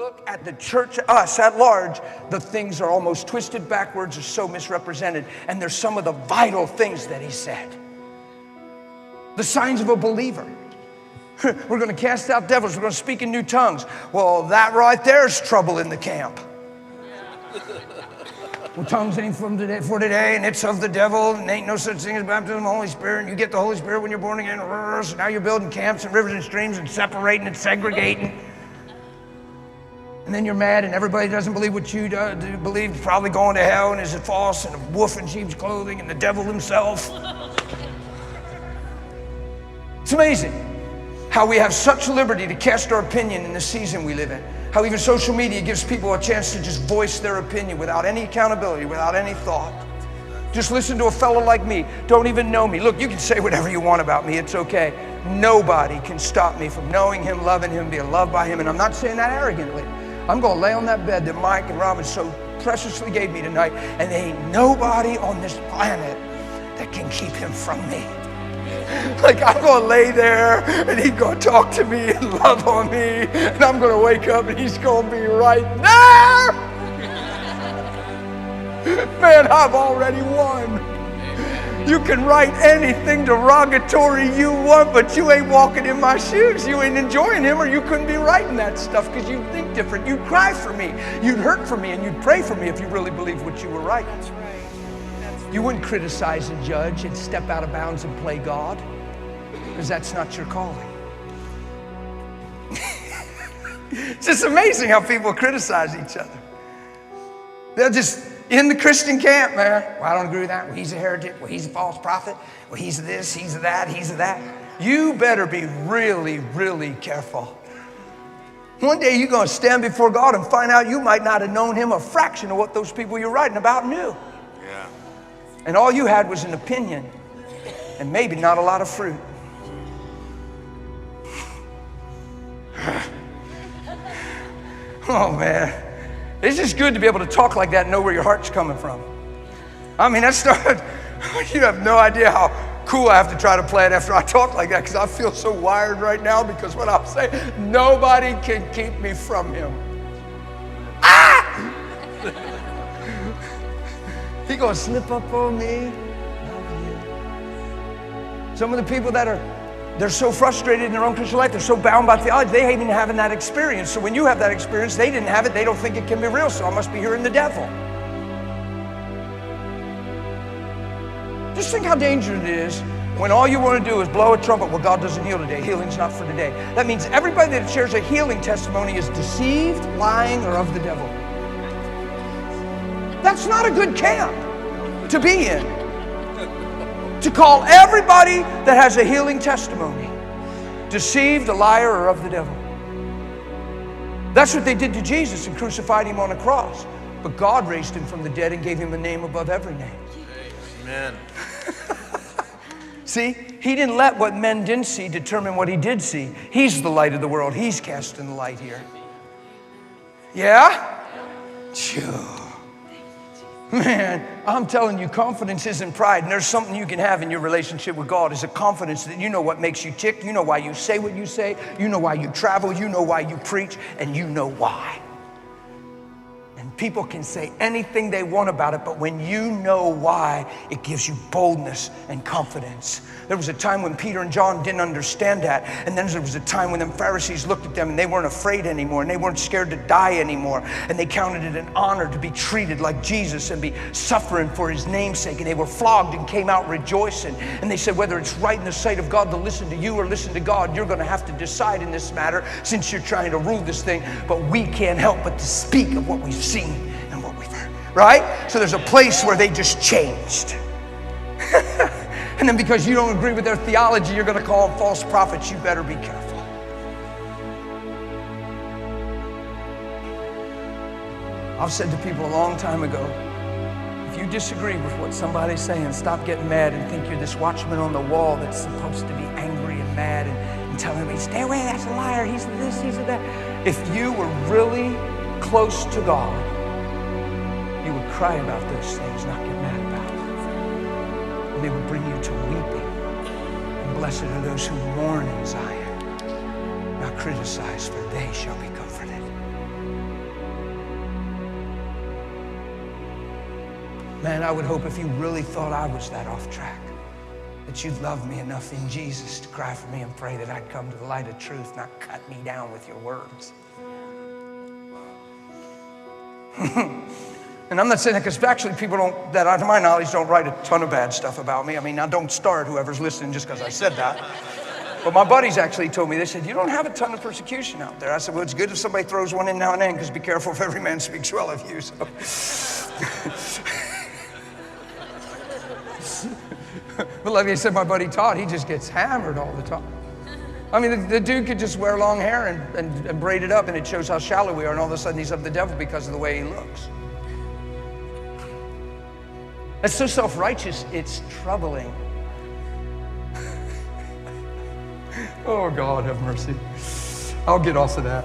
look at the church, us at large, the things are almost twisted backwards or so misrepresented. And there's some of the vital things that he said. The signs of a believer. We're going to cast out devils. We're going to speak in new tongues. Well, that right there is trouble in the camp. Well, tongues ain't for today, and it's of the devil, and ain't no such thing as baptism of the Holy Spirit, and you get the Holy Spirit when you're born again. So now you're building camps and rivers and streams and separating and segregating. And then you're mad, and everybody doesn't believe what you do believe, is probably going to hell, and is it false, and a wolf in sheep's clothing, and the devil himself. It's amazing how we have such liberty to cast our opinion in the season we live in. How even social media gives people a chance to just voice their opinion without any accountability, without any thought. Just listen to a fellow like me, don't even know me. Look, you can say whatever you want about me, it's okay. Nobody can stop me from knowing him, loving him, being loved by him, and I'm not saying that arrogantly. I'm gonna lay on that bed that Mike and Robin so preciously gave me tonight, and there ain't nobody on this planet that can keep him from me. Like, I'm going to lay there, and he's going to talk to me and love on me, and I'm going to wake up, and he's going to be right there. Man, I've already won. You can write anything derogatory you want, but you ain't walking in my shoes. You ain't enjoying him, or you couldn't be writing that stuff because you think different. You'd cry for me. You'd hurt for me, and you'd pray for me if you really believed what you were writing. That's right. You wouldn't criticize and judge and step out of bounds and play God, because that's not your calling. It's just amazing how people criticize each other. They're just in the Christian camp, man. Well, I don't agree with that. Well, he's a heretic. Well, he's a false prophet. Well, he's this, he's that, he's that. You better be really, really careful. One day you're going to stand before God and find out you might not have known him a fraction of what those people you're writing about knew. Yeah. And all you had was an opinion and maybe not a lot of fruit. Oh, man. It's just good to be able to talk like that and know where your heart's coming from. I mean, you have no idea how cool I have to try to play it after I talk like that, because I feel so wired right now, because what I'll say, nobody can keep me from him. Ah! He gonna slip up on me. Some of the people they're so frustrated in their own Christian life, they're so bound by theology, they ain't even having that experience. So when you have that experience, they didn't have it, they don't think it can be real, so I must be hearing the devil. Just think how dangerous it is when all you want to do is blow a trumpet. Well, God doesn't heal today. Healing's not for today. That means everybody that shares a healing testimony is deceived, lying, or of the devil. That's not a good camp to be in. To call everybody that has a healing testimony deceived, a liar, or of the devil. That's what they did to Jesus and crucified him on a cross. But God raised him from the dead and gave him a name above every name. Amen. See, he didn't let what men didn't see determine what he did see. He's the light of the world. He's casting the light here. Yeah? Sure. Man, I'm telling you, confidence isn't pride. And there's something you can have in your relationship with God, is a confidence that you know what makes you tick. You know why you say what you say. You know why you travel. You know why you preach. And you know why. And people can say anything they want about it, but when you know why, it gives you boldness and confidence. There was a time when Peter and John didn't understand that. And then there was a time when them Pharisees looked at them and they weren't afraid anymore, and they weren't scared to die anymore. And they counted it an honor to be treated like Jesus and be suffering for his namesake. And they were flogged and came out rejoicing. And they said, whether it's right in the sight of God to listen to you or listen to God, you're going to have to decide in this matter, since you're trying to rule this thing. But we can't help but to speak of what we've seen and what we've heard, right? So there's a place where they just changed. And then because you don't agree with their theology, you're going to call them false prophets. You better be careful. I've said to people a long time ago, if you disagree with what somebody's saying, stop getting mad and think you're this watchman on the wall that's supposed to be angry and mad and telling me, stay away, that's a liar, he's this, he's that. If you were really close to God, you would cry about those things, not get mad about them. And they would bring you to weeping. And blessed are those who mourn in Zion, not criticized, for they shall be comforted. Man, I would hope if you really thought I was that off track, that you'd love me enough in Jesus to cry for me and pray that I'd come to the light of truth, not cut me down with your words. And I'm not saying that because actually people don't, that to my knowledge, don't write a ton of bad stuff about me. I mean, now don't start whoever's listening just because I said that. But my buddies actually told me, they said, you don't have a ton of persecution out there. I said, well, it's good if somebody throws one in now and then, because be careful if every man speaks well of you. So. But like I said, my buddy Todd, he just gets hammered all the time. I mean, the dude could just wear long hair and braid it up, and it shows how shallow we are, and all of a sudden he's of the devil because of the way he looks. That's so self-righteous, it's troubling. Oh, God, have mercy. I'll get off of that.